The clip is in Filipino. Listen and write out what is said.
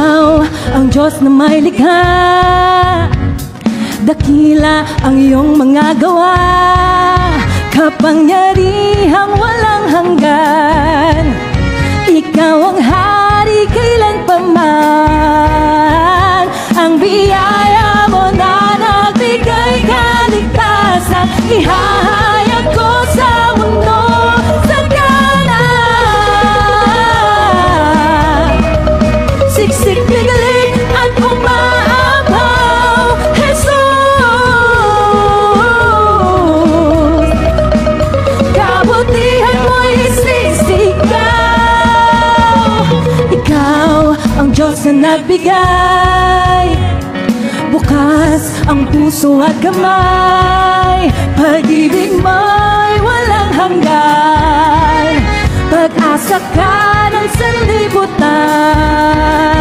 Ikaw ang Diyos na may likha, dakila ang iyong mga gawa, kapangyarihang walang hanggan. Ikaw ang hari kailan pa man, ang biyaya mo na nagbigay kaligtasan, ihahayag ko sa mundo sagana. Siksik, pigaling at umaapaw, Jesus. Kabutihan mo'y isisigaw. Ikaw ang Diyos na nagbigay, bukas ang puso at kamay, pag-ibig mo'y walang hanggan, pag-asa ka ng sanlibutan.